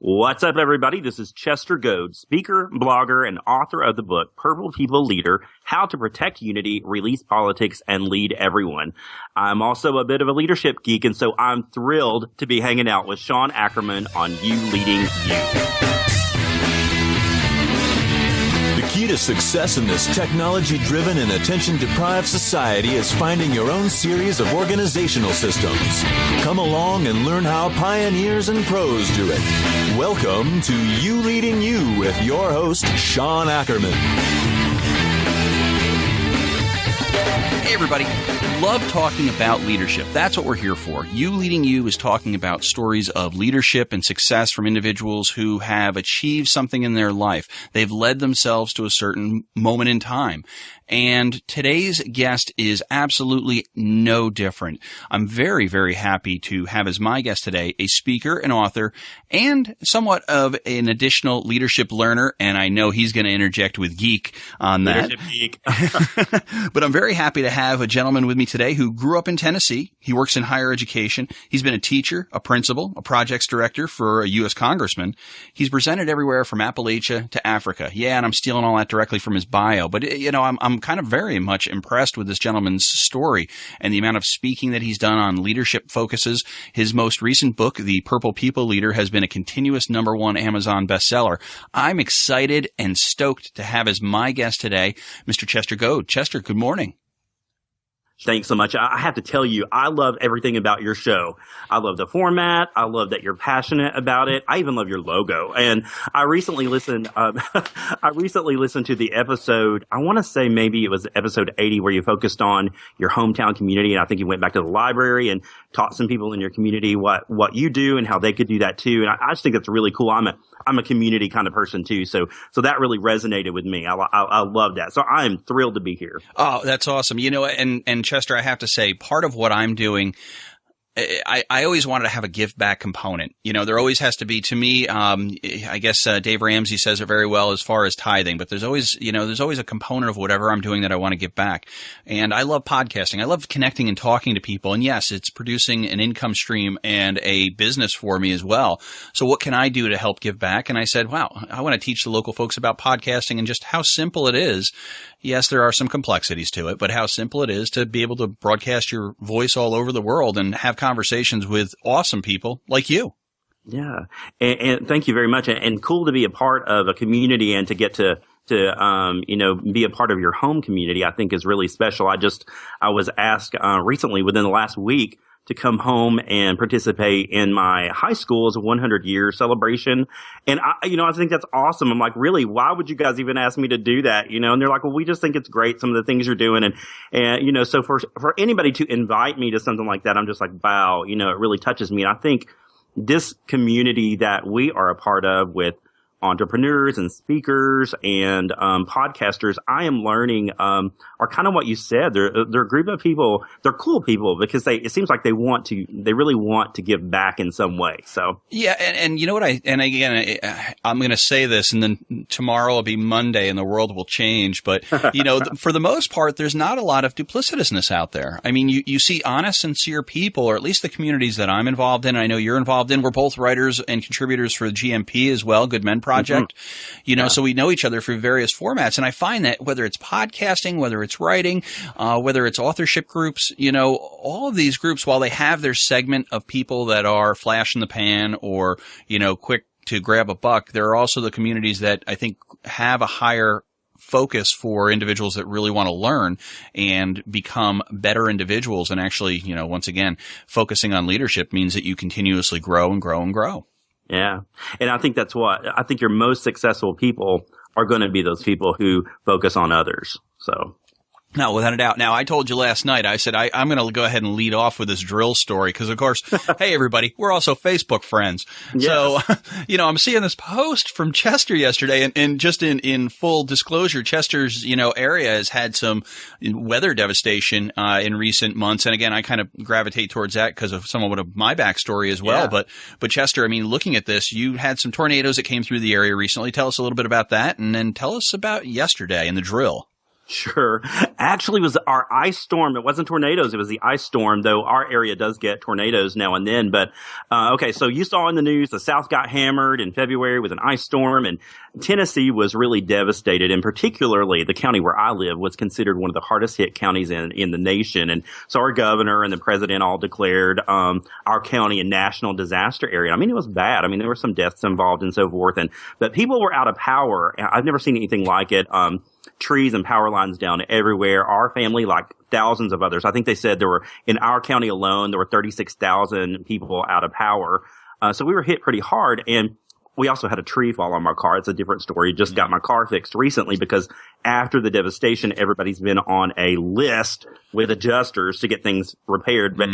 What's up, everybody? This is Chester Goad, speaker, blogger, and author of the book, Purple People Leader, How to Protect Unity, Release Politics, and Lead Everyone. I'm also a bit of a leadership geek, and so I'm thrilled to be hanging out with Sean Ackerman on You Leading You. The key to success in this technology-driven and attention-deprived society is finding your own series of organizational systems. Come along and learn how pioneers and pros do it. Welcome to You Leading You with your host, Sean Ackerman. Hey, everybody. Love talking about leadership. That's what we're here for. You Leading You is talking about stories of leadership and success from individuals who have achieved something in their life. They've led themselves to a certain moment in time. And today's guest is absolutely no different. I'm very, very happy to have as my guest today a speaker, an author, and somewhat of an additional leadership learner. And I know he's going to interject with geek on that. Leadership geek. But I'm very happy to have a gentleman with me today who grew up in Tennessee. He works in higher education. He's been a teacher, a principal, a projects director for a U.S. congressman. He's presented everywhere from Appalachia to Africa. Yeah, and I'm stealing all that directly from his bio. But, you know, I'm kind of very much impressed with this gentleman's story and the amount of speaking that he's done on leadership focuses. His most recent book, The Purple People Leader, has been a continuous #1 Amazon bestseller. I'm excited and stoked to have as my guest today, Mr. Chester Goad. Chester, good morning. Thanks so much. I have to tell you, I love everything about your show. I love the format. I love that you're passionate about it. I even love your logo. And I recently listened. I recently listened to the episode. I want to say maybe it was episode 80, where you focused on your hometown community, and I think you went back to the library and taught some people in your community what you do and how they could do that too. And I just think that's really cool. I'm a community kind of person too, so that really resonated with me. I love that. So I am thrilled to be here. Oh, that's awesome. You know, and Chester, I have to say, part of what I'm doing, I always wanted to have a give back component. You know, there always has to be, to me, I guess Dave Ramsey says it very well as far as tithing, but there's always a component of whatever I'm doing that I want to give back. And I love podcasting. I love connecting and talking to people. And yes, it's producing an income stream and a business for me as well. So what can I do to help give back? And I said, wow, I want to teach the local folks about podcasting and just how simple it is. Yes, there are some complexities to it, but how simple it is to be able to broadcast your voice all over the world and have conversations with awesome people like you. Yeah. And thank you very much. And cool to be a part of a community and to get to be a part of your home community, I think is really special. I was asked recently within the last week to come home and participate in my high school's 100-year celebration. And I think that's awesome. I'm like, really, why would you guys even ask me to do that? You know, and they're like, well, we just think it's great, some of the things you're doing. And so for anybody to invite me to something like that, I'm just like, wow, it really touches me. And I think this community that we are a part of with entrepreneurs and speakers and podcasters, I am learning are kind of what you said. They're a group of people. They're cool people because it seems like they really want to give back in some way. So yeah, and you know what I'm going to say this, and then tomorrow will be Monday, and the world will change. But for the most part, there's not a lot of duplicitousness out there. I mean, you see honest, sincere people, or at least the communities that I'm involved in. And I know you're involved in. We're both writers and contributors for the GMP as well, Good Men Project. Mm-hmm. So we know each other through various formats. And I find that whether it's podcasting, whether it's writing, whether it's authorship groups, all of these groups, while they have their segment of people that are flash in the pan or, quick to grab a buck, there are also the communities that I think have a higher focus for individuals that really want to learn and become better individuals. And actually, once again, focusing on leadership means that you continuously grow and grow and grow. Yeah. And I think I think your most successful people are going to be those people who focus on others. So. No, without a doubt. Now, I told you last night, I said, I'm going to go ahead and lead off with this drill story because, of course, hey, everybody, we're also Facebook friends. Yes. So, I'm seeing this post from Chester yesterday, and just in full disclosure, Chester's, area has had some weather devastation in recent months. And again, I kind of gravitate towards that because of somewhat of my backstory as well. Yeah. But Chester, I mean, looking at this, you had some tornadoes that came through the area recently. Tell us a little bit about that, and then tell us about yesterday and the drill. Sure. Actually, it was our ice storm. It wasn't tornadoes. It was the ice storm, though our area does get tornadoes now and then. But, okay, so you saw in the news the South got hammered in February with an ice storm, and Tennessee was really devastated. And particularly the county where I live was considered one of the hardest hit counties in the nation. And so our governor and the president all declared our county a national disaster area. I mean, it was bad. I mean, there were some deaths involved and so forth. But people were out of power. I've never seen anything like it. Trees and power lines down everywhere. Our family, like thousands of others, I think they said in our county alone, there were 36,000 people out of power. So we were hit pretty hard. And we also had a tree fall on my car. It's a different story. Just got my car fixed recently because after the devastation, everybody's been on a list with adjusters to get things repaired. But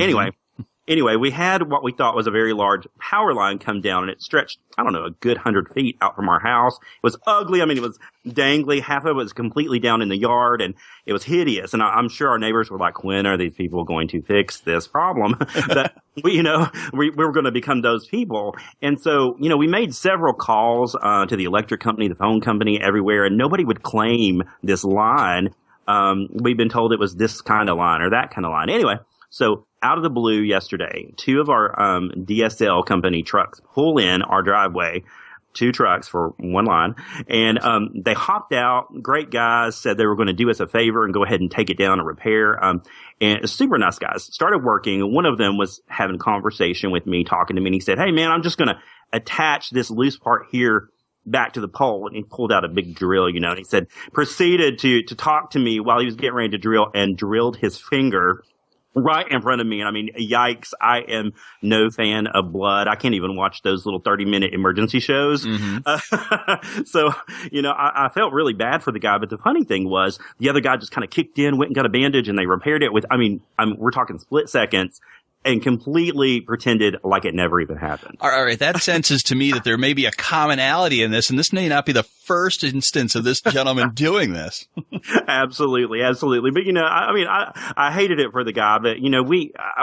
Anyway, we had what we thought was a very large power line come down, and it stretched, I don't know, a good 100 feet out from our house. It was ugly. I mean, it was dangly. Half of it was completely down in the yard, and it was hideous. And I'm sure our neighbors were like, when are these people going to fix this problem? But we were going to become those people. And so, we made several calls to the electric company, the phone company, everywhere, and nobody would claim this line. We've been told it was this kind of line or that kind of line. Anyway, so out of the blue yesterday, two of our DSL company trucks pull in our driveway, 2 trucks for one line, and they hopped out. Great guys, said they were going to do us a favor and go ahead and take it down and repair. And super nice guys. Started working. One of them was having a conversation with me, talking to me, and he said, "Hey, man, I'm just going to attach this loose part here back to the pole." And he pulled out a big drill, and he said, proceeded to talk to me while he was getting ready to drill, and drilled his finger right in front of me. And I mean, yikes, I am no fan of blood. I can't even watch those little 30-minute emergency shows. So, I felt really bad for the guy. But the funny thing was the other guy just kind of kicked in, went and got a bandage, and they repaired it with, we're talking split seconds, and completely pretended like it never even happened. All right. That senses to me that there may be a commonality in this, and this may not be the first instance of this gentleman doing this. Absolutely. But, I hated it for the guy, but,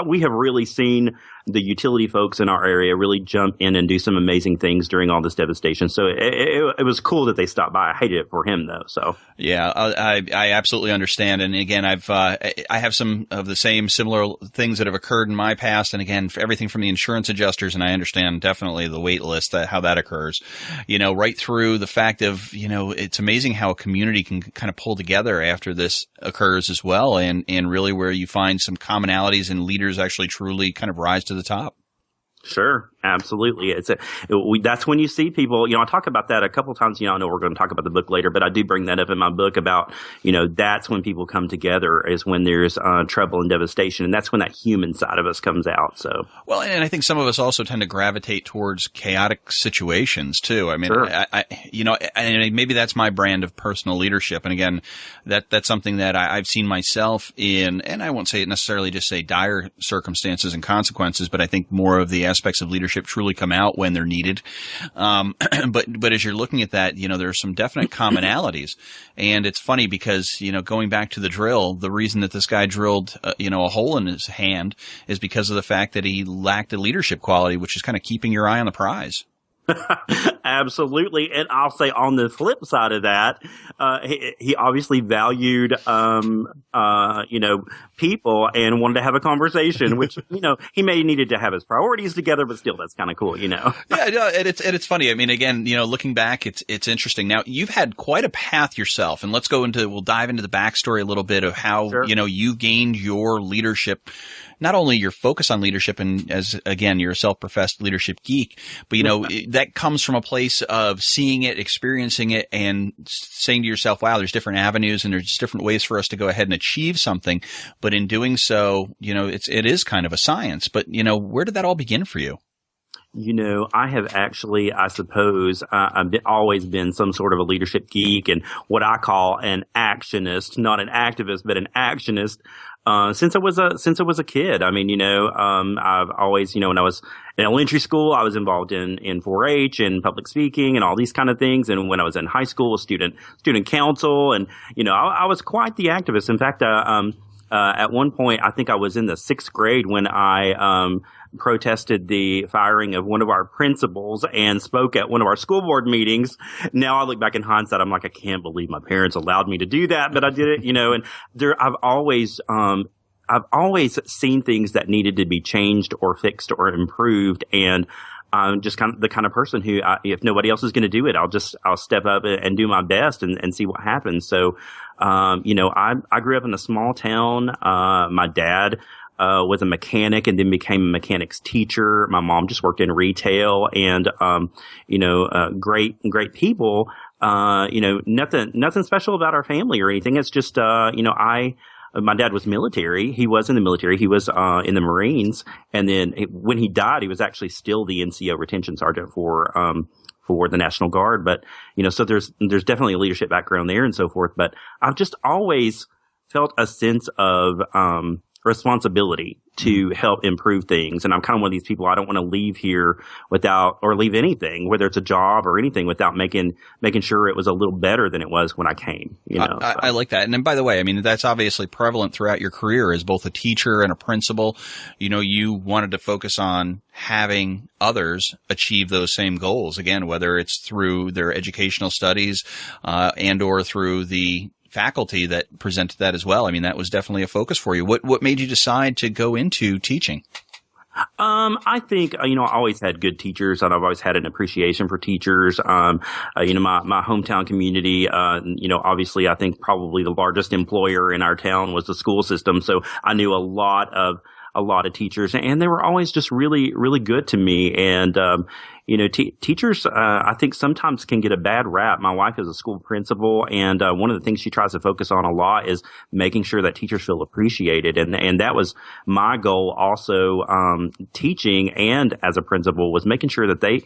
we have really seen the utility folks in our area really jump in and do some amazing things during all this devastation. So it was cool that they stopped by. I hated it for him, though. So yeah, I absolutely understand. And again, I have some of the similar things that have occurred in my past. And again, for everything from the insurance adjusters, and I understand definitely the wait list, how that occurs, right through the fact of, it's amazing how a community can kind of pull together after this occurs as well. And really where you find some commonalities and leaders actually truly kind of rise to the top. Sure, absolutely. That's when you see people, I talk about that a couple of times. I know we're going to talk about the book later, but I do bring that up in my book about, that's when people come together, is when there's trouble and devastation. And that's when that human side of us comes out. So, well, and I think some of us also tend to gravitate towards chaotic situations too. I mean, sure. And maybe that's my brand of personal leadership. And again, that's something that I've seen myself in, and I won't say it necessarily just say dire circumstances and consequences, but I think more of the aspects of leadership truly come out when they're needed. But as you're looking at that, there are some definite commonalities. And it's funny because, going back to the drill, the reason that this guy drilled, a hole in his hand is because of the fact that he lacked a leadership quality, which is kind of keeping your eye on the prize. Absolutely. And I'll say on the flip side of that, he obviously valued, people and wanted to have a conversation, which, he may needed to have his priorities together, but still, that's kind of cool, Yeah, and it's funny. I mean, again, looking back, it's interesting. Now, you've had quite a path yourself, and we'll dive into the backstory a little bit of how, sure, you gained your leadership, not only your focus on leadership, and as, again, you're a self-professed leadership geek, but, that comes from a place of seeing it, experiencing it, and saying to yourself, wow, there's different avenues and there's different ways for us to go ahead and achieve something. But in doing so, it is kind of a science. But, where did that all begin for you? I have actually, I suppose, I've always been some sort of a leadership geek and what I call an actionist, not an activist, but an actionist. Since I was a kid. I mean, I've always, when I was in elementary school, I was involved in 4-H and public speaking and all these kind of things. And when I was in high school, student council, and I was quite the activist. In fact, at one point, I think I was in the 6th grade when I protested the firing of one of our principals and spoke at one of our school board meetings. Now I look back in hindsight, I'm like, I can't believe my parents allowed me to do that, but I did it, and I've always seen things that needed to be changed or fixed or improved. And I'm just kind of the kind of person who, if nobody else is going to do it, I'll step up and do my best and see what happens. So, I grew up in a small town. My dad was a mechanic and then became a mechanics teacher. My mom just worked in retail and, great people. Nothing special about our family or anything. It's just, my dad was military. He was in the military. He was in the Marines. And then when he died, he was actually still the NCO retention sergeant for the National Guard. But, so there's definitely a leadership background there and so forth. But I've just always felt a sense of responsibility to help improve things. And I'm kind of one of these people, I don't want to leave here leave anything, whether it's a job or anything, without making sure it was a little better than it was when I came. I like that. And then, by the way, I mean, that's obviously prevalent throughout your career as both a teacher and a principal. You wanted to focus on having others achieve those same goals. Again, whether it's through their educational studies and or through the faculty that presented that as well. I mean, that was definitely a focus for you. What made you decide to go into teaching? I think, I always had good teachers and I've always had an appreciation for teachers. My hometown community, obviously I think probably the largest employer in our town was the school system. So I knew a lot of teachers and they were always just really, really good to me. And, teachers, I think sometimes can get a bad rap. My wife is a school principal and, one of the things she tries to focus on a lot is making sure that teachers feel appreciated. And that was my goal also, teaching and as a principal was making sure that they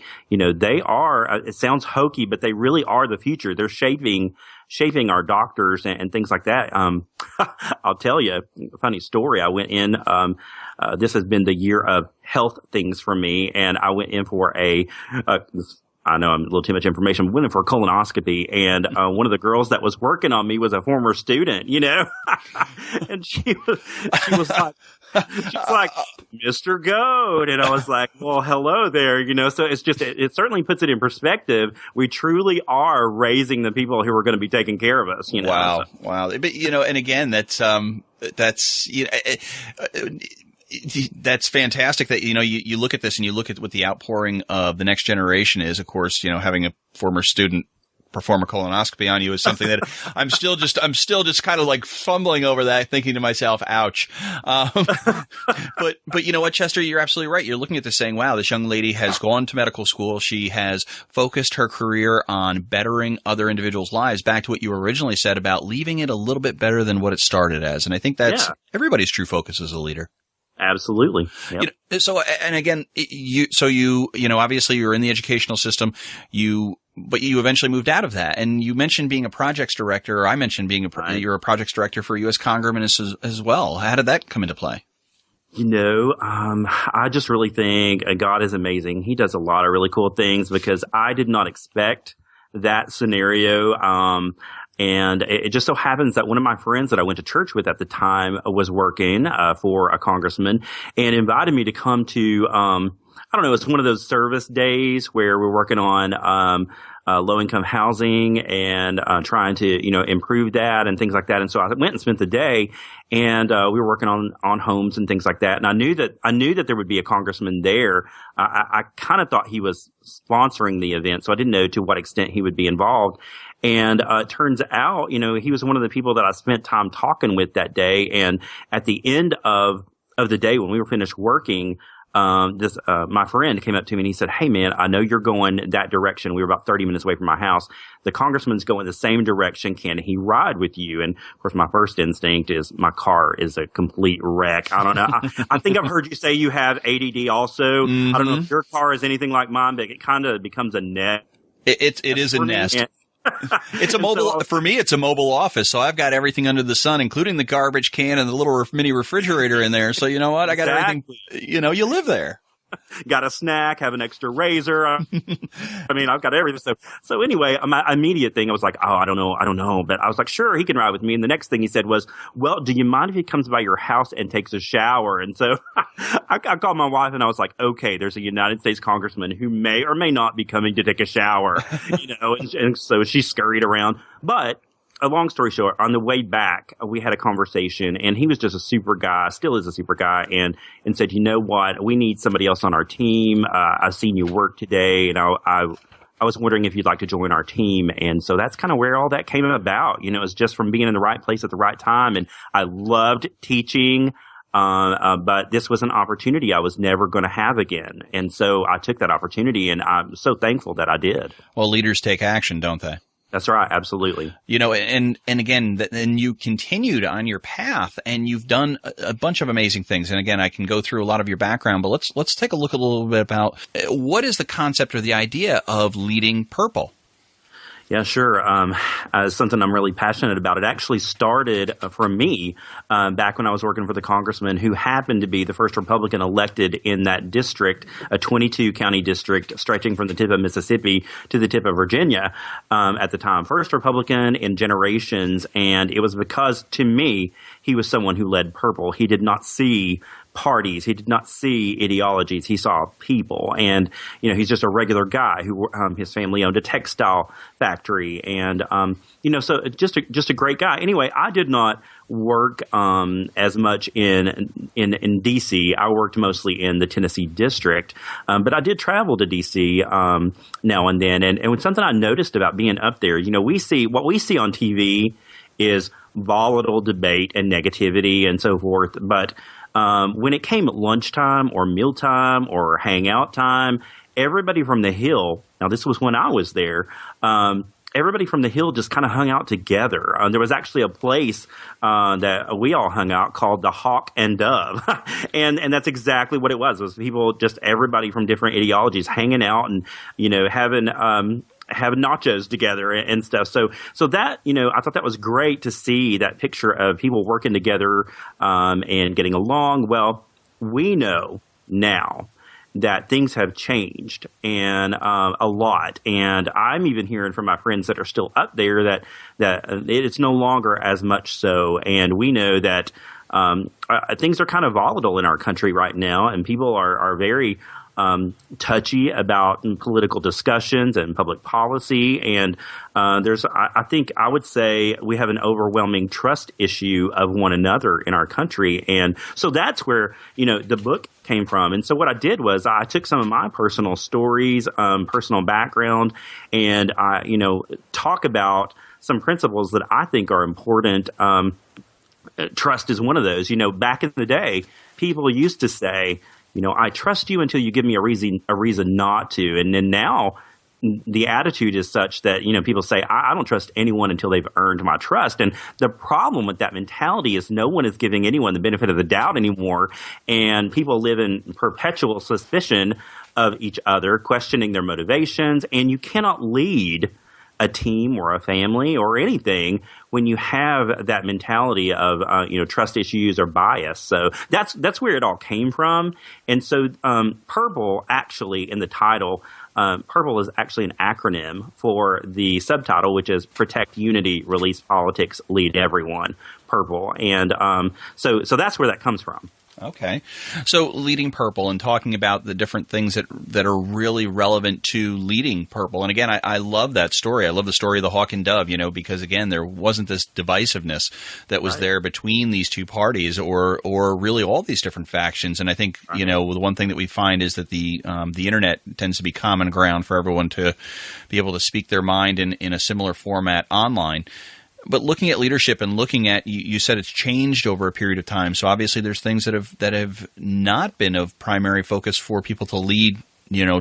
are, it sounds hokey, but they really are the future. They're shaping our doctors and things like that. I'll tell you a funny story. I went in, this has been the year of health things for me. And I went in for I know I'm a little too much information. I went in for a colonoscopy and, one of the girls that was working on me was a former student, and she was like, she's like, Mr. Goad. And I was like, well, hello there, so it's just, it certainly puts it in perspective. We truly are raising the people who are going to be taking care of us, Wow. So. Wow. But, and again, that's fantastic that, you look at this and you look at what the outpouring of the next generation is. Of course, having a former student perform a colonoscopy on you is something that I'm still just kind of like fumbling over that, thinking to myself, ouch. But you know what, Chester, you're absolutely right. You're looking at this saying, wow, this young lady has gone to medical school. She has focused her career on bettering other individuals' lives, back to what you originally said about leaving it a little bit better than what it started as. And I think that's everybody's true focus as a leader. Absolutely. Yep. So, and again, obviously you're in the educational system, but you eventually moved out of that. And you mentioned being a projects director, or I mentioned you're a projects director for U.S. Congressman as well. How did that come into play? I just really think God is amazing. He does a lot of really cool things because I did not expect that scenario. And it just so happens that one of my friends that I went to church with at the time was working for a congressman and invited me to come to, I don't know, it's one of those service days where we're working on low-income housing and trying to, improve that and things like that. And so I went and spent the day and we were working on homes and things like that. And I knew that there would be a congressman there. I kind of thought he was sponsoring the event, so I didn't know to what extent he would be involved. And it turns out, he was one of the people that I spent time talking with that day. And at the end of the day, when we were finished working, my friend came up to me and he said, "Hey man, I know you're going that direction." We were about 30 minutes away from my house. The congressman's going the same direction. Can he ride with you? And of course, my first instinct is my car is a complete wreck. I don't know. I think I've heard you say you have ADD also. Mm-hmm. I don't know if your car is anything like mine, but it kind of becomes a nest. It is a nest. It's a mobile, for me, it's a mobile office. So I've got everything under the sun, including the garbage can and the little mini refrigerator in there. So you know what? I got everything, you live there. got a snack, have an extra razor. I mean, I've got everything. So anyway, my immediate thing, I was like, oh, I don't know. But I was like, sure, he can ride with me. And the next thing he said was, well, do you mind if he comes by your house and takes a shower? And so I called my wife and I was like, okay, there's a United States congressman who may or may not be coming to take a shower, and so she scurried around. But a long story short, on the way back, we had a conversation, and he was just a super guy, still is a super guy, and said, you know what, we need somebody else on our team. I've seen you work today, and I was wondering if you'd like to join our team. And so that's kind of where all that came about. It was just from being in the right place at the right time, and I loved teaching. But this was an opportunity I was never going to have again. And so I took that opportunity, and I'm so thankful that I did. Well, leaders take action, don't they? That's right. Absolutely. And again, then you continued on your path and you've done a bunch of amazing things. And again, I can go through a lot of your background, but let's take a look a little bit about what is the concept or the idea of leading purple? Yeah, sure. Something I'm really passionate about. It actually started for me back when I was working for the congressman who happened to be the first Republican elected in that district, a 22-county district stretching from the tip of Mississippi to the tip of Virginia at the time. First Republican in generations, and it was because, to me, he was someone who led purple. He did not see parties. He did not see ideologies. He saw people. And, he's just a regular guy who his family owned a textile factory. And, so just a great guy. Anyway, I did not work as much in D.C. I worked mostly in the Tennessee district. But I did travel to D.C. Now and then. And it's something I noticed about being up there. What we see on TV is volatile debate and negativity and so forth. But when it came at lunchtime or mealtime or hangout time, everybody from the Hill, now this was when I was there, everybody from the Hill just kind of hung out together. There was actually a place that we all hung out called the Hawk and Dove. and that's exactly what it was. It was people, just everybody from different ideologies hanging out and, having nachos together and stuff. So that, I thought that was great to see that picture of people working together and getting along. Well, we know now that things have changed and a lot. And I'm even hearing from my friends that are still up there that it's no longer as much so. And we know that things are kind of volatile in our country right now, and people are very touchy about political discussions and public policy. And I would say we have an overwhelming trust issue of one another in our country. And so that's where, the book came from. And so what I did was I took some of my personal stories, personal background, and I, talk about some principles that I think are important. Trust is one of those. Back in the day, people used to say, I trust you until you give me a reason not to. And then now the attitude is such that, people say, I don't trust anyone until they've earned my trust. And the problem with that mentality is no one is giving anyone the benefit of the doubt anymore. And people live in perpetual suspicion of each other, questioning their motivations. And you cannot lead a team or a family or anything when you have that mentality of trust issues or bias. So that's where it all came from. And so purple, actually, in the title, purple is actually an acronym for the subtitle, which is Protect Unity, Release Politics, Lead Everyone. Purple. And so that's where that comes from. Okay. So leading purple and talking about the different things that are really relevant to leading purple. And again, I love that story. I love the story of the Hawk and Dove, because again, there wasn't this divisiveness that was there between these two parties or really all these different factions. And I think, the one thing that we find is that the internet tends to be common ground for everyone to be able to speak their mind in a similar format online. But looking at leadership and looking at, you said it's changed over a period of time. So obviously there's things that have not been of primary focus for people to lead,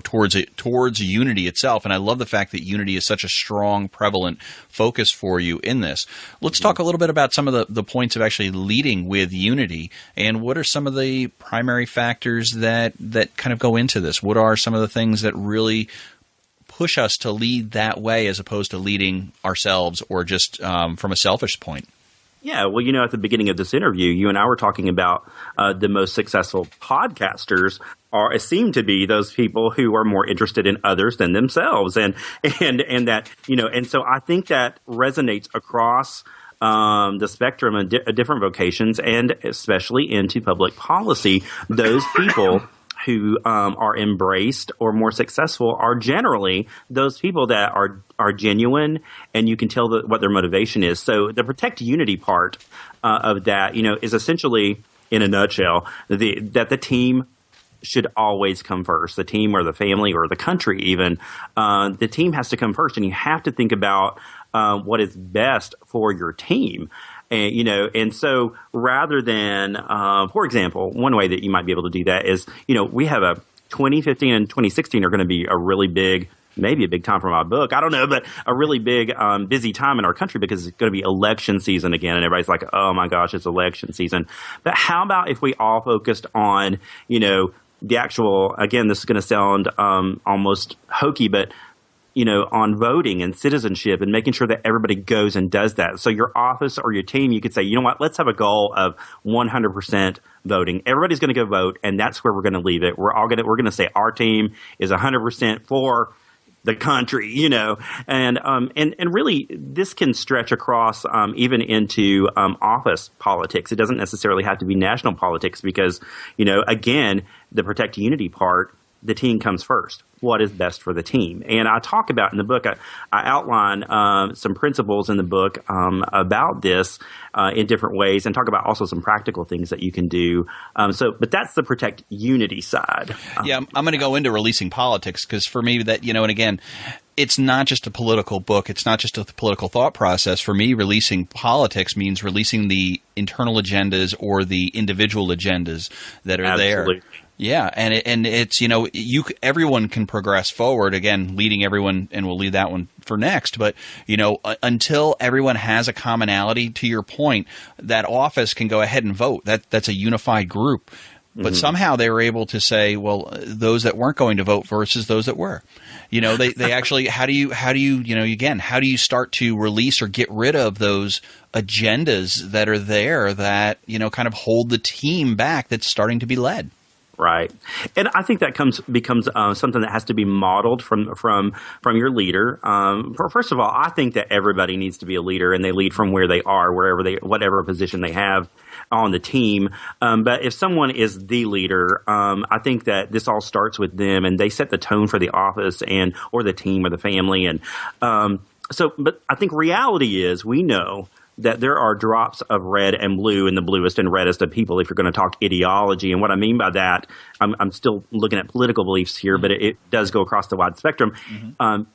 towards unity itself. And I love the fact that unity is such a strong, prevalent focus for you in this. Let's talk a little bit about some of the points of actually leading with unity, and what are some of the primary factors that kind of go into this? What are some of the things that really push us to lead that way as opposed to leading ourselves or just from a selfish point? Yeah, well, at the beginning of this interview, you and I were talking about the most successful podcasters seem to be those people who are more interested in others than themselves, and that and so I think that resonates across the spectrum of different vocations, and especially into public policy. Those people who are embraced or more successful are generally those people that are genuine, and you can tell what their motivation is. So the protect unity part of that, is essentially, in a nutshell, that the team should always come first. The team or the family or the country even. The team has to come first, and you have to think about what is best for your team. And so rather than, for example, one way that you might be able to do that is, we have 2015 and 2016 are going to be a really big, maybe a big time for my book. I don't know, but a really big, busy time in our country because it's going to be election season again. And everybody's like, oh my gosh, it's election season. But how about if we all focused on, the actual, again, this is going to sound almost hokey, but on voting and citizenship and making sure that everybody goes and does that. So your office or your team, you could say, you know what, let's have a goal of 100% voting. Everybody's going to go vote, and that's where we're going to leave it. We're going to say our team is 100% for the country, and really this can stretch across even into office politics. It doesn't necessarily have to be national politics because, again, the protect unity part, the team comes first. What is best for the team? And I talk about in the book, I outline some principles in the book about this in different ways, and talk about also some practical things that you can do. But that's the protect unity side. Yeah, I'm going to go into releasing politics because for me that, and again, it's not just a political book. It's not just a political thought process. For me, releasing politics means releasing the internal agendas or the individual agendas that are Absolutely. There. Yeah, and it's everyone can progress forward. Again, leading everyone, and we'll leave that one for next. But until everyone has a commonality, to your point, that office can go ahead and vote. That's a unified group. But somehow they were able to say, well, those that weren't going to vote versus those that were. They actually how do you again, how do you start to release or get rid of those agendas that are there that kind of hold the team back that's starting to be led? Right, and I think that becomes something that has to be modeled from your leader. First of all, I think that everybody needs to be a leader, and they lead from where they are, whatever position they have on the team. But if someone is the leader, I think that this all starts with them, and they set the tone for the office or the team or the family. And but I think reality is we know that there are drops of red and blue in the bluest and reddest of people if you're going to talk ideology. And what I mean by that, I'm still looking at political beliefs here, but it does go across the wide spectrum.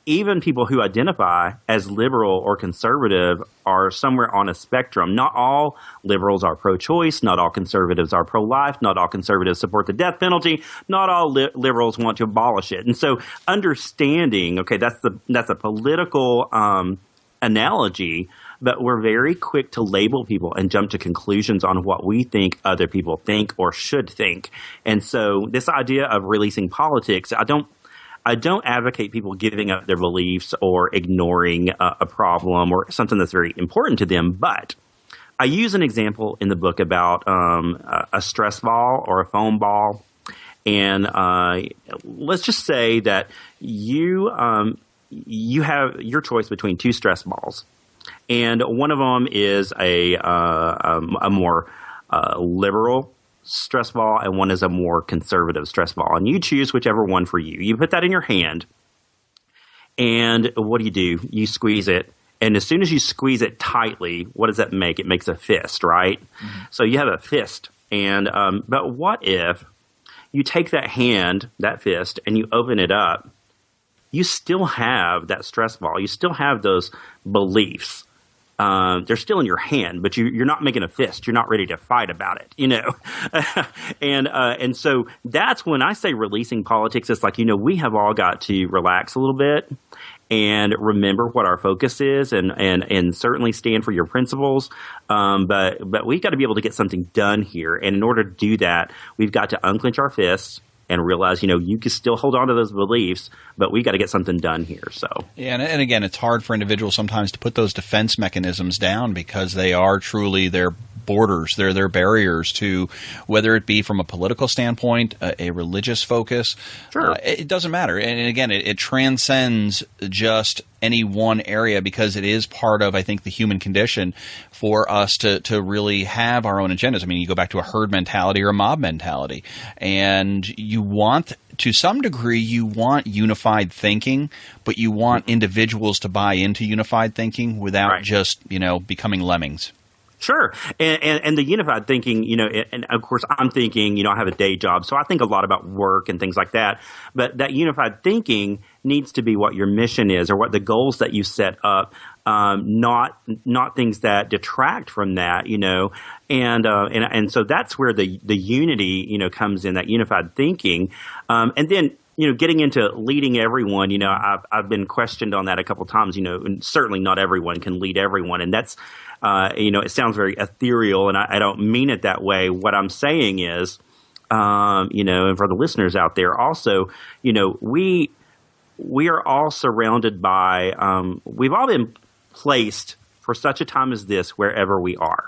Even people who identify as liberal or conservative are somewhere on a spectrum. Not all liberals are pro-choice. Not all conservatives are pro-life. Not all conservatives support the death penalty. Not all liberals want to abolish it. And so understanding, okay, that's a political analogy, but we're very quick to label people and jump to conclusions on what we think other people think or should think. And so this idea of releasing politics, I don't advocate people giving up their beliefs or ignoring a problem or something that's very important to them. But I use an example in the book about a stress ball or a foam ball. And let's just say that you have your choice between two stress balls. And one of them is a more liberal stress ball, and one is a more conservative stress ball. And you choose whichever one for you. You put that in your hand, and what do? You squeeze it. And as soon as you squeeze it tightly, what does that make? It makes a fist, right? So you have a fist. And but what if you take that hand, that fist, and you open it up? You still have that stress ball. You still have those beliefs. They're still in your hand, but you're not making a fist. You're not ready to fight about it, and so that's when I say releasing politics. It's like, we have all got to relax a little bit and remember what our focus is, and certainly stand for your principles. But we've got to be able to get something done here, and in order to do that, we've got to unclench our fists. and realize, you can still hold on to those beliefs, but we got to get something done here. So yeah, and again, it's hard for individuals sometimes to put those defense mechanisms down because they are truly their borders, they're their barriers to, whether it be from a political standpoint, a religious focus. Sure. It doesn't matter. And again, it transcends just any one area because it is part of, I think, the human condition for us to really have our own agendas. I mean, you go back to a herd mentality or a mob mentality, and you want, to some degree, you want unified thinking, but you want individuals to buy into unified thinking without just, becoming lemmings. Sure. And the unified thinking, and of course I'm thinking, I have a day job, so I think a lot about work and things like that. But that unified thinking needs to be what your mission is or what the goals that you set up, not things that detract from that, and so that's where the unity, comes in, that unified thinking. And then, getting into leading everyone, I've been questioned on that a couple of times, and certainly not everyone can lead everyone. And that's, it sounds very ethereal, and I don't mean it that way. What I'm saying is, and for the listeners out there also, we are all surrounded by, we've all been placed for such a time as this wherever we are.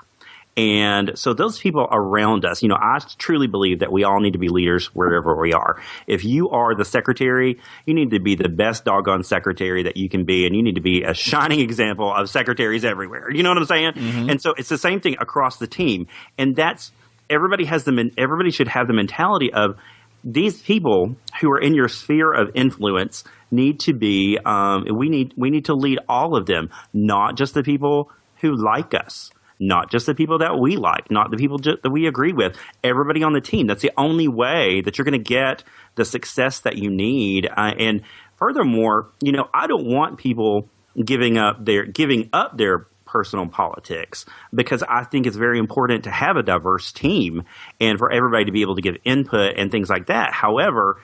And so those people around us, I truly believe that we all need to be leaders wherever we are. If you are the secretary, you need to be the best doggone secretary that you can be, and you need to be a shining example of secretaries everywhere. You know what I'm saying? Mm-hmm. And so it's the same thing across the team. And that's, everybody should have the mentality of, these people who are in your sphere of influence need to be, we need to lead all of them, not just the people who like us. Not just the people that we like, not the people that we agree with, everybody on the team. That's the only way that you're going to get the success that you need. And furthermore, I don't want people giving up their personal politics, because I think it's very important to have a diverse team and for everybody to be able to give input and things like that. However,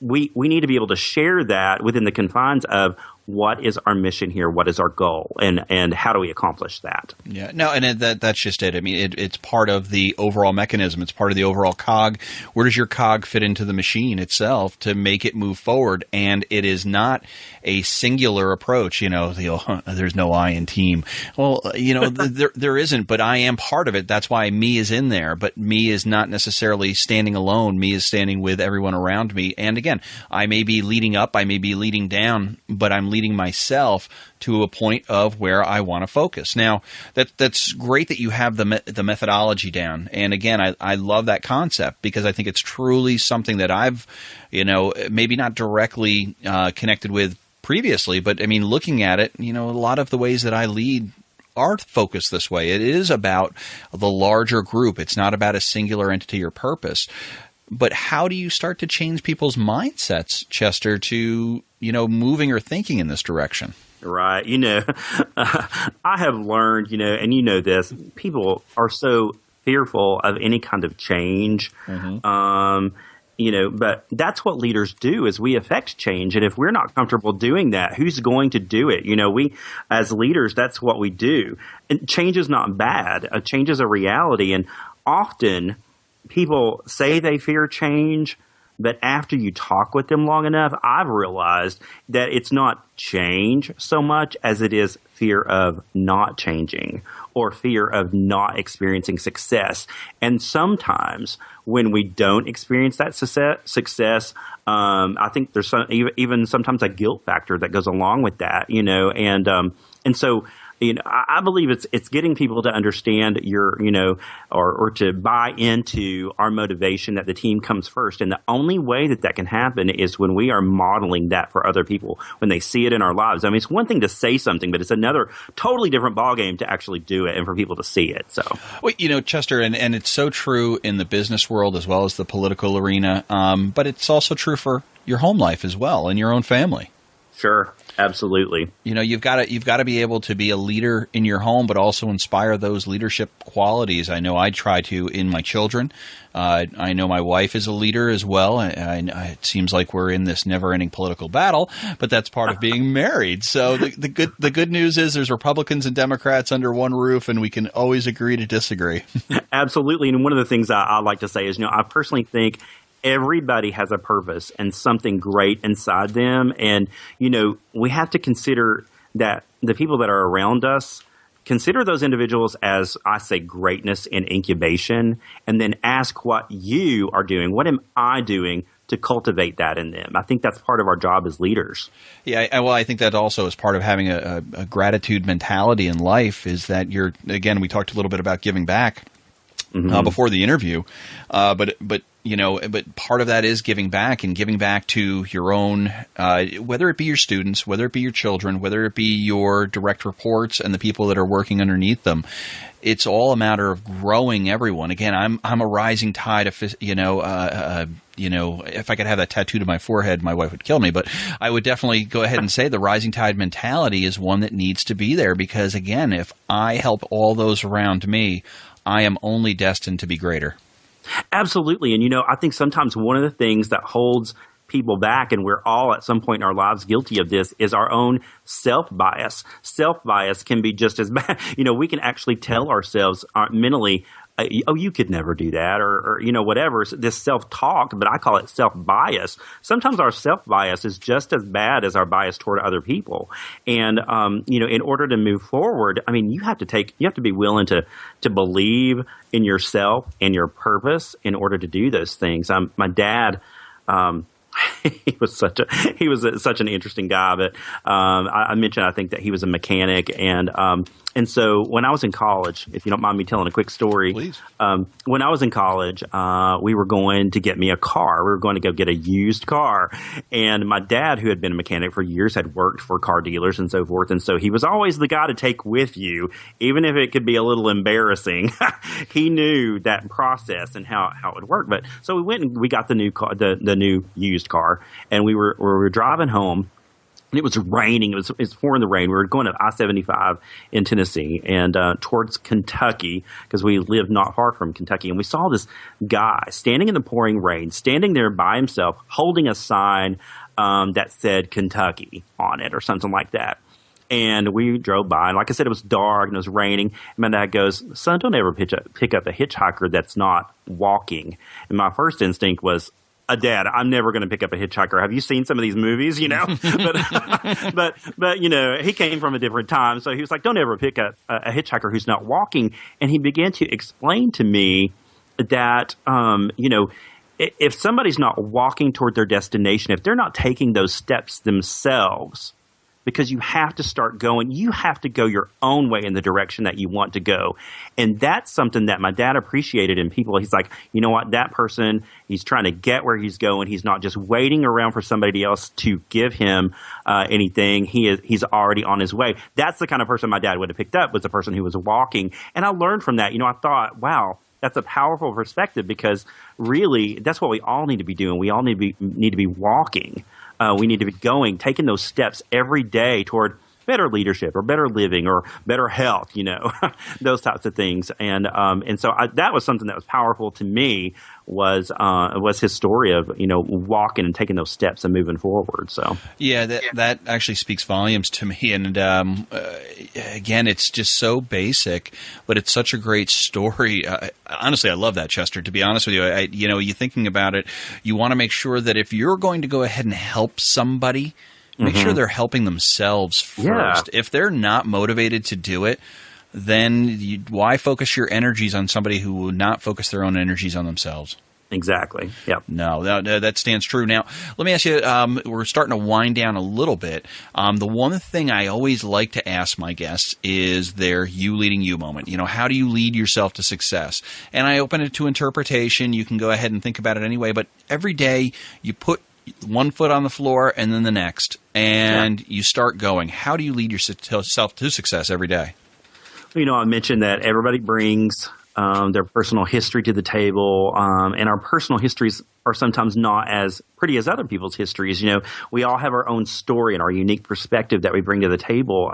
we need to be able to share that within the confines of what is our mission here, what is our goal, and how do we accomplish that? Yeah, no, and that's just it. I mean, it's part of the overall mechanism. It's part of the overall cog. Where does your cog fit into the machine itself to make it move forward? And it is not a singular approach. There's no I in team. Well, there isn't, but I am part of it. That's why me is in there. But me is not necessarily standing alone. Me is standing with everyone around me. And again, I may be leading up, I may be leading down, but I'm leading myself to a point of where I want to focus. Now, that's great that you have the methodology down. And again, I love that concept because I think it's truly something that I've, maybe not directly connected with previously, but I mean, looking at it, a lot of the ways that I lead are focused this way. It is about the larger group. It's not about a singular entity or purpose. But how do you start to change people's mindsets, Chester, to, moving or thinking in this direction? Right. I have learned, and this, people are so fearful of any kind of change. Mm-hmm. But that's what leaders do, is we affect change. And if we're not comfortable doing that, who's going to do it? We, as leaders, that's what we do. And change is not bad. Change is a reality. And often people say they fear change, but after you talk with them long enough, I've realized that it's not change so much as it is fear of not changing or fear of not experiencing success. And sometimes when we don't experience that success, I think there's even sometimes a guilt factor that goes along with that, and so I believe it's getting people to understand or to buy into our motivation that the team comes first. And the only way that can happen is when we are modeling that for other people, when they see it in our lives. I mean, it's one thing to say something, but it's another totally different ballgame to actually do it and for people to see it. So, well, Chester, and it's so true in the business world as well as the political arena, but it's also true for your home life as well and your own family. Sure. Absolutely. You've got to be able to be a leader in your home, but also inspire those leadership qualities. I know I try to in my children. I know my wife is a leader as well. It seems like we're in this never-ending political battle, but that's part of being married. So the good news is there's Republicans and Democrats under one roof, and we can always agree to disagree. Absolutely. And one of the things I like to say is, I personally think Everybody has a purpose and something great inside them. And, we have to consider that the people that are around us, consider those individuals as, I say, greatness in incubation, and then ask what you are doing. What am I doing to cultivate that in them? I think that's part of our job as leaders. Yeah, well, I think that also is part of having a gratitude mentality in life, is that again, we talked a little bit about giving back before the interview, but part of that is giving back, and giving back to your own, whether it be your students, whether it be your children, whether it be your direct reports and the people that are working underneath them. It's all a matter of growing everyone. Again, I'm a rising tide of, if I could have that tattooed to my forehead, my wife would kill me, but I would definitely go ahead and say the rising tide mentality is one that needs to be there, because again, if I help all those around me, I am only destined to be greater. Absolutely. And, I think sometimes one of the things that holds people back, and we're all at some point in our lives guilty of this, is our own self-bias. Self-bias can be just as bad. We can actually tell ourselves mentally, oh, you could never do that, or whatever, this self-talk, but I call it self-bias. Sometimes our self-bias is just as bad as our bias toward other people. And, in order to move forward, you have to be willing to believe in yourself and your purpose in order to do those things. My dad, he was such an interesting guy, but I mentioned, I think, that he was a mechanic, and so when I was in college, if you don't mind me telling a quick story, please. When I was in college, we were going to get me a car. We were going to go get a used car, and my dad, who had been a mechanic for years, had worked for car dealers and so forth, and so he was always the guy to take with you, even if it could be a little embarrassing. He knew that process and how it would work. But so we went and we got the new car, the new used car, and we were driving home. And it was raining. It was pouring the rain. We were going to I-75 in Tennessee and towards Kentucky, because we live not far from Kentucky. And we saw this guy standing in the pouring rain, standing there by himself, holding a sign that said Kentucky on it or something like that. And we drove by, and like I said, it was dark and it was raining. And my dad goes, "Son, don't ever pick up a hitchhiker that's not walking." And my first instinct was, Dad, I'm never going to pick up a hitchhiker. Have you seen some of these movies, but he came from a different time. So he was like, don't ever pick up a hitchhiker who's not walking. And he began to explain to me that, if somebody's not walking toward their destination, if they're not taking those steps themselves, because you have to start going. You have to go your own way in the direction that you want to go. And that's something that my dad appreciated in people. He's like, you know what, that person, he's trying to get where he's going. He's not just waiting around for somebody else to give him anything. He's already on his way. That's the kind of person my dad would have picked up, was the person who was walking. And I learned from that. I thought, wow, that's a powerful perspective, because really that's what we all need to be doing. We all need to be walking. We need to be taking those steps every day toward better leadership or better living or better health, those types of things. And so that was something that was powerful to me, was his story of, walking and taking those steps and moving forward. So yeah, that actually speaks volumes to me. And again, it's just so basic, but it's such a great story. Honestly, I love that, Chester. To be honest with you, you thinking about it, you want to make sure that if you're going to go ahead and help somebody, make sure they're helping themselves first. Yeah. If they're not motivated to do it, then why focus your energies on somebody who will not focus their own energies on themselves? Exactly. Yep. No, that stands true. Now, let me ask you, we're starting to wind down a little bit. The one thing I always like to ask my guests is their you leading you moment. How do you lead yourself to success? And I open it to interpretation. You can go ahead and think about it anyway, but every day you put one foot on the floor and then the next, and you start going. How do you lead yourself to success every day? I mentioned that everybody brings their personal history to the table, and our personal histories are sometimes not as pretty as other people's histories. We all have our own story and our unique perspective that we bring to the table.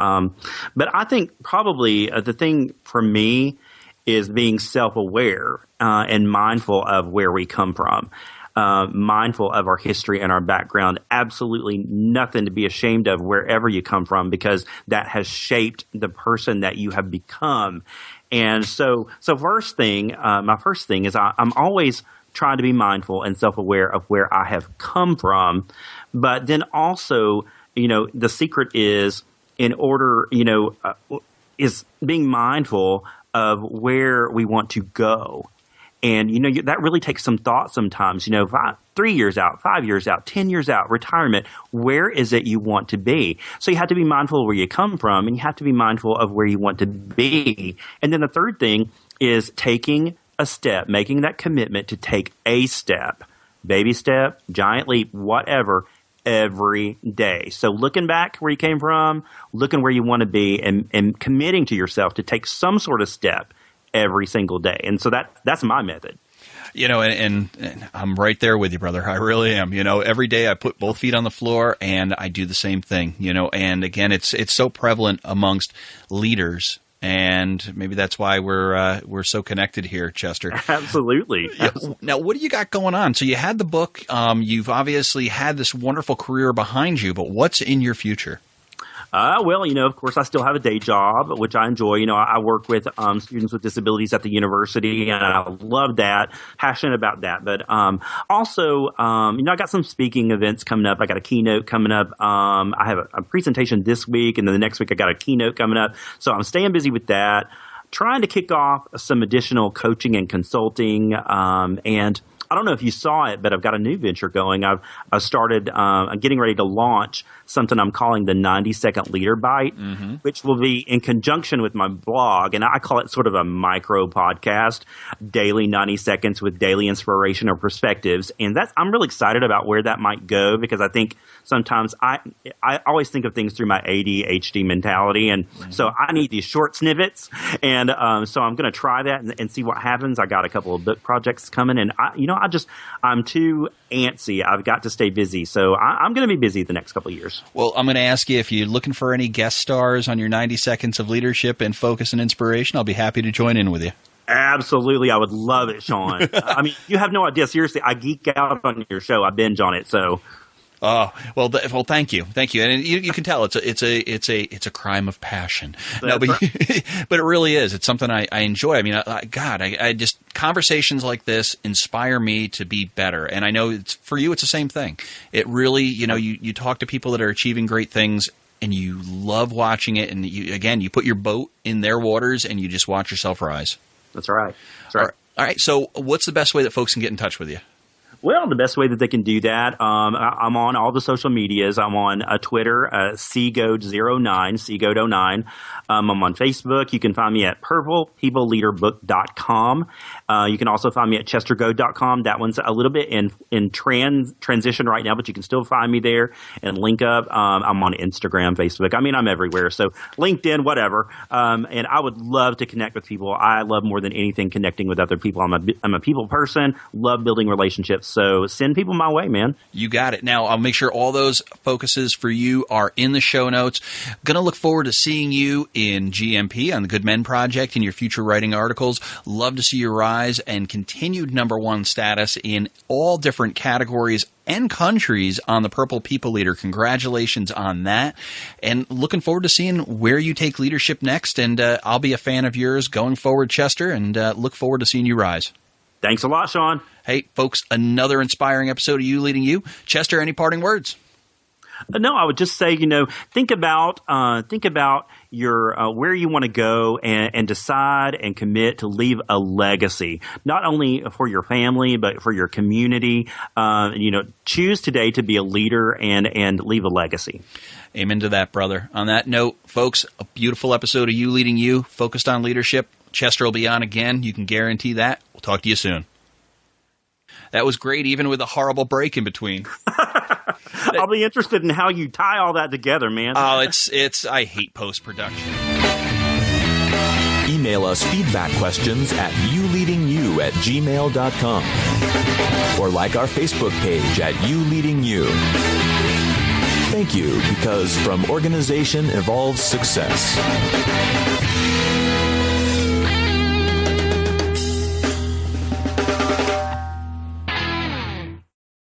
But I think probably the thing for me is being self-aware and mindful of where we come from. Mindful of our history and our background. Absolutely nothing to be ashamed of wherever you come from, because that has shaped the person that you have become. And so my first thing is I'm always try to be mindful and self-aware of where I have come from. But then also, the secret is is being mindful of where we want to go. And, that really takes some thought sometimes, 3 years out, 5 years out, 10 years out, retirement, where is it you want to be? So you have to be mindful of where you come from, and you have to be mindful of where you want to be. And then the third thing is taking a step, making that commitment to take a step, baby step, giant leap, whatever, every day. So looking back where you came from, looking where you want to be, and committing to yourself to take some sort of step every single day. And so that's my method. And I'm right there with you, brother. I really am. Every day I put both feet on the floor and I do the same thing, and again, it's so prevalent amongst leaders. And maybe that's why we're so connected here, Chester. Absolutely. Now, what do you got going on? So you had the book. You've obviously had this wonderful career behind you, but what's in your future? Well, of course, I still have a day job, which I enjoy. I work with students with disabilities at the university, and I love that, passionate about that. But also, I got some speaking events coming up. I got a keynote coming up. I have a presentation this week, and then the next week I got a keynote coming up. So I'm staying busy with that, trying to kick off some additional coaching and consulting, and I don't know if you saw it, but I've got a new venture going. I've started, I'm getting ready to launch something I'm calling the 90-second leader bite, which will be in conjunction with my blog. And I call it sort of a micro podcast, daily 90 seconds with daily inspiration or perspectives. And I'm really excited about where that might go, because I think sometimes I always think of things through my ADHD mentality. And so I need these short snippets. And so I'm going to try that and see what happens. I got a couple of book projects coming, and I'm too antsy. I've got to stay busy. So I'm going to be busy the next couple of years. Well, I'm going to ask you if you're looking for any guest stars on your 90 seconds of leadership and focus and inspiration. I'll be happy to join in with you. Absolutely. I would love it, Sean. I mean, you have no idea. Seriously, I geek out on your show. I binge on it. So. Oh, well, thank you. And you can tell it's a crime of passion. No, but but it really is. It's something I enjoy. I mean, I just, conversations like this inspire me to be better. And I know for you, it's the same thing. It really, you talk to people that are achieving great things, and you love watching it. And you put your boat in their waters, and you just watch yourself rise. That's right. All right. So what's the best way that folks can get in touch with you? Well, the best way that they can do that, I'm on all the social medias. I'm on Twitter, Goad09. I'm on Facebook. You can find me at purplepeopleleaderbook.com. You can also find me at chestergoad.com. That one's a little bit in transition right now, but you can still find me there and link up. I'm on Instagram, Facebook. I mean, I'm everywhere. So LinkedIn, whatever. And I would love to connect with people. I love more than anything connecting with other people. I'm a people person, love building relationships. So send people my way, man. You got it. Now, I'll make sure all those focuses for you are in the show notes. Going to look forward to seeing you in GMP on the Good Men Project in your future writing articles. Love to see you rise and continued #1 status in all different categories and countries on the Purple People Leader. Congratulations on that. And looking forward to seeing where you take leadership next. And I'll be a fan of yours going forward, Chester, and look forward to seeing you rise. Thanks a lot, Sean. Hey, folks, another inspiring episode of You Leading You. Chester, any parting words? No, I would just say, think about your where you want to go and decide and commit to leave a legacy, not only for your family, but for your community. Choose today to be a leader and leave a legacy. Amen to that, brother. On that note, folks, a beautiful episode of You Leading You, focused on leadership. Chester will be on again. You can guarantee that. We'll talk to you soon. That was great, even with a horrible break in between. I'll be interested in how you tie all that together, man. Oh, I hate post-production. Email us feedback questions at youleadingyou@gmail.com or like our Facebook page at You Leading You. Thank you, because from organization evolves success.